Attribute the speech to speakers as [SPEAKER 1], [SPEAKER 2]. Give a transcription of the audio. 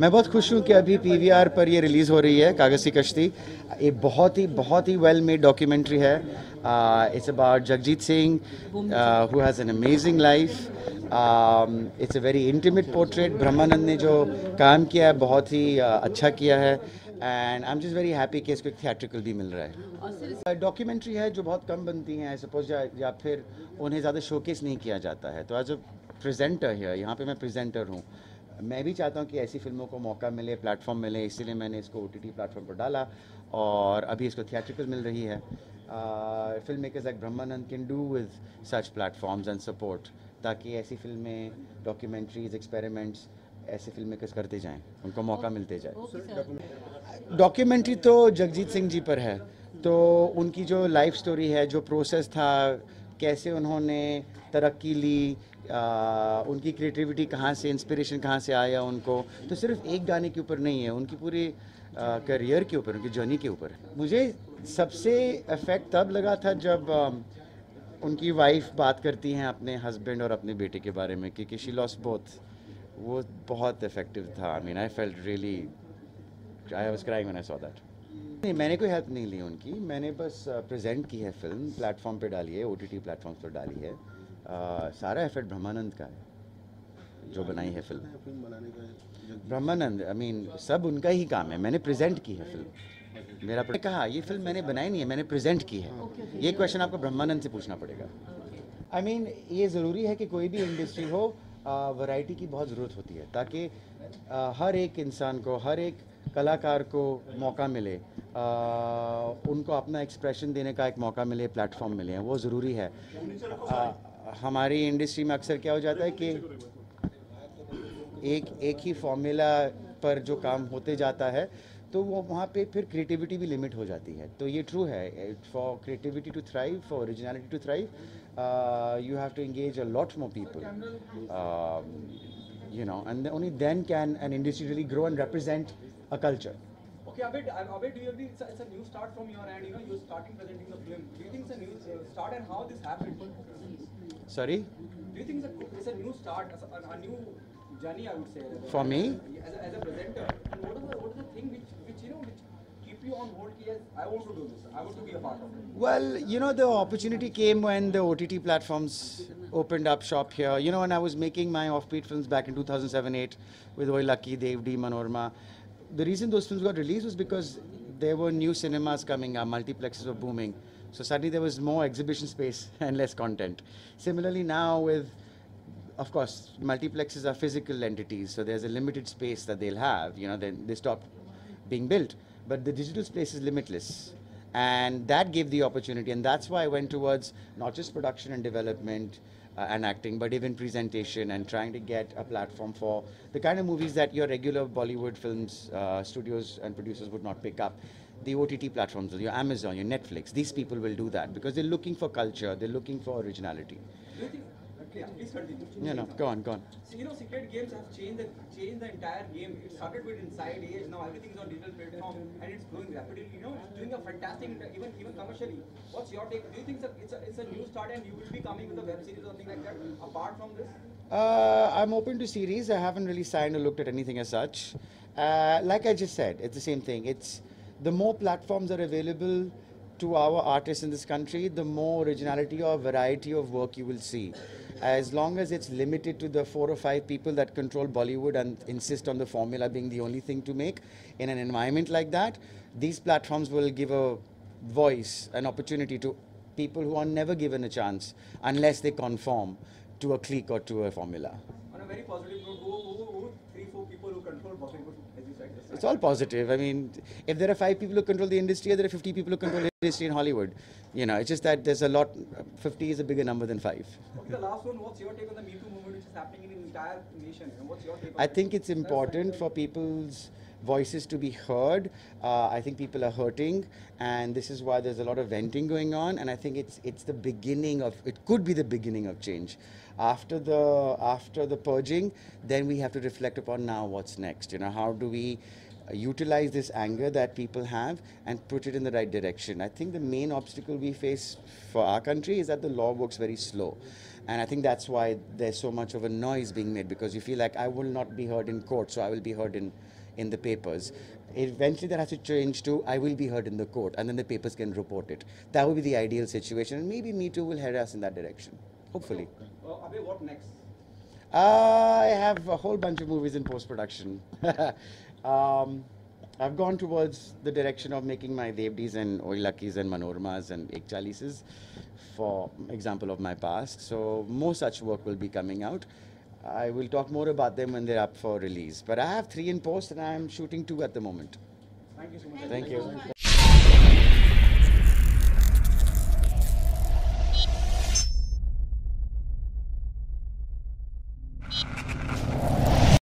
[SPEAKER 1] मैं बहुत खुश हूँ कि अभी पीवीआर पर ये रिलीज़ हो रही है कागज़ की कश्ती। ये बहुत ही वेल मेड डॉक्यूमेंट्री है। It's about Jagjit Singh who has an amazing life. It's a very intimate portrait. Brahmanand ने जो काम किया है बहुत ही अच्छा किया है and I am just very happy कि इसको एक थिएट्रिकल भी मिल रहा है। डॉक्यूमेंट्री है जो बहुत कम बनती हैं आई सपोज, या फिर उन्हें ज़्यादा शोकेस नहीं किया जाता है। तो एज अ प्रेजेंटर है, यहाँ पे मैं प्रेजेंटर हूँ। मैं भी चाहता हूँ कि ऐसी फिल्मों को मौका मिले, प्लेटफॉर्म मिले, इसीलिए मैंने इसको ओटीटी प्लेटफॉर्म पर डाला और अभी इसको थिएट्रिकल मिल रही है। Filmmakers like Brahmanand can do with such platforms and support, ताकि ऐसी फिल्में, डॉक्यूमेंट्रीज, एक्सपेरिमेंट्स ऐसे फिल्म मेकर्स करते जाएं, उनको मौका मिलते जाए। डॉक्यूमेंट्री तो जगजीत सिंह जी पर है, तो उनकी जो लाइफ स्टोरी है, जो प्रोसेस था, कैसे उन्होंने तरक्की ली, उनकी क्रिएटिविटी कहाँ से, इंस्पिरेशन कहाँ से आया उनको, तो सिर्फ एक गाने के ऊपर नहीं है, उनकी पूरी करियर के ऊपर, उनकी जर्नी के ऊपर। मुझे सबसे इफेक्ट तब लगा था जब उनकी वाइफ बात करती हैं अपने हस्बैंड और अपने बेटे के बारे में, क्योंकि शी लॉस्ट बोथ। वो बहुत इफेक्टिव था। I mean I felt really, I was crying when I saw that. नहीं, मैंने कोई हेल्प नहीं ली उनकी, मैंने बस प्रेजेंट की है फिल्म, प्लेटफॉर्म पे डाली है, ओटीटी प्लेटफॉर्म पर डाली है। सारा एफर्ट ब्रह्मानंद का है जो बनाई है फिल्म। ब्रह्मानंद, आई मीन सब उनका ही काम है। मैंने प्रेजेंट की है फिल्म। मेरा कहा ये फिल्म मैंने बनाई नहीं है, मैंने प्रेजेंट की है। ये क्वेश्चन आपको ब्रह्मानंद से पूछना पड़ेगा। आई मीन ये ज़रूरी है कि कोई भी इंडस्ट्री हो, वैरायटी की बहुत ज़रूरत होती है, ताकि हर एक इंसान को, हर एक कलाकार को मौका मिले, उनको अपना एक्सप्रेशन देने का एक मौका मिले, प्लेटफॉर्म मिले, वो ज़रूरी है। हमारी इंडस्ट्री में अक्सर क्या हो जाता है कि एक ही फॉर्मूला पर जो काम होते जाता है, तो वो वहाँ पे फिर क्रिएटिविटी भी लिमिट हो जाती है। तो ये ट्रू है, for creativity to thrive, for originality to thrive, you have to engage a lot more people, you know, and only then can an industry really grow and represent a culture.
[SPEAKER 2] Okay, Abhay, do you agree it's a new start from your end? You know, you're starting presenting the film. Do you think it's a new start, and how this happened?
[SPEAKER 1] Sorry?
[SPEAKER 2] Do you think it's a new start, a new journey, I would say?
[SPEAKER 1] For me?
[SPEAKER 2] As a presenter, and what is the thing which you know which keep you on board? Yes, I want to do this. I want to be a part of it.
[SPEAKER 1] Well, you know, the opportunity came when the OTT platforms opened up shop here. You know, when I was making my offbeat films back in 2007-8 with Oi Lucky, Dev D, Manorma, the reason those films got released was because there were new cinemas coming up, multiplexes were booming. So suddenly there was more exhibition space and less content. Similarly now with, of course, multiplexes are physical entities, so there's a limited space that they'll have, you know, then they stop being built. But the digital space is limitless. And that gave the opportunity, and that's why I went towards not just production and development and acting, but even presentation and trying to get a platform for the kind of movies that your regular Bollywood films, studios and producers would not pick up. The OTT platforms, your Amazon, your Netflix, these people will do that because they're looking for culture, they're looking for originality.
[SPEAKER 2] Please continue.
[SPEAKER 1] No, go on.
[SPEAKER 2] So, you know, Secret Games have changed the entire game. It started with Inside Age, now everything is on digital platform and it's growing rapidly. You know, it's doing a fantastic, even commercially. What's your take? Do you think it's a new start and you will be coming with a web series or something like that apart from this?
[SPEAKER 1] I'm open to series. I haven't really signed or looked at anything as such. Like I just said, it's the same thing. It's the more platforms are available to our artists in this country, the more originality or variety of work you will see. As long as it's limited to the 4 or 5 people that control Bollywood and insist on the formula being the only thing to make, in an environment like that, these platforms will give a voice, an opportunity to people who are never given a chance unless they conform to a clique or to a formula.
[SPEAKER 2] On a very positive note, who 3-4 people who control Bollywood, as you said?
[SPEAKER 1] It's all positive. I mean, if there are 5 people who control the industry, there are 50 people who control the industry in Hollywood. You know, it's just that there's a lot. 50 is a bigger number than 5.
[SPEAKER 2] Okay, the last one. What's your take on the Me Too movement, which is happening in the entire nation? And what's your take on
[SPEAKER 1] I think it's important for people's voices to be heard. I think people are hurting, and this is why there's a lot of venting going on. And I think it's the beginning of, it could be the beginning of change. After the purging, then we have to reflect upon now what's next. You know, how do we utilize this anger that people have and put it in the right direction. I think the main obstacle we face for our country is that the law works very slow. And I think that's why there's so much of a noise being made, because you feel like I will not be heard in court, so I will be heard in the papers. Eventually that has to change to I will be heard in the court, and then the papers can report it. That would be the ideal situation, and maybe Me Too will head us in that direction, hopefully.
[SPEAKER 2] Abhay, what next?
[SPEAKER 1] I have a whole bunch of movies in post-production. I've gone towards the direction of making my Devdis and Oilakis and Manormas and Ekchalises, for example of my past. So more such work will be coming out. I will talk more about them when they're up for release. But I have 3 in post and I'm shooting 2 at the moment.
[SPEAKER 2] Thank you so much.
[SPEAKER 1] Thank you.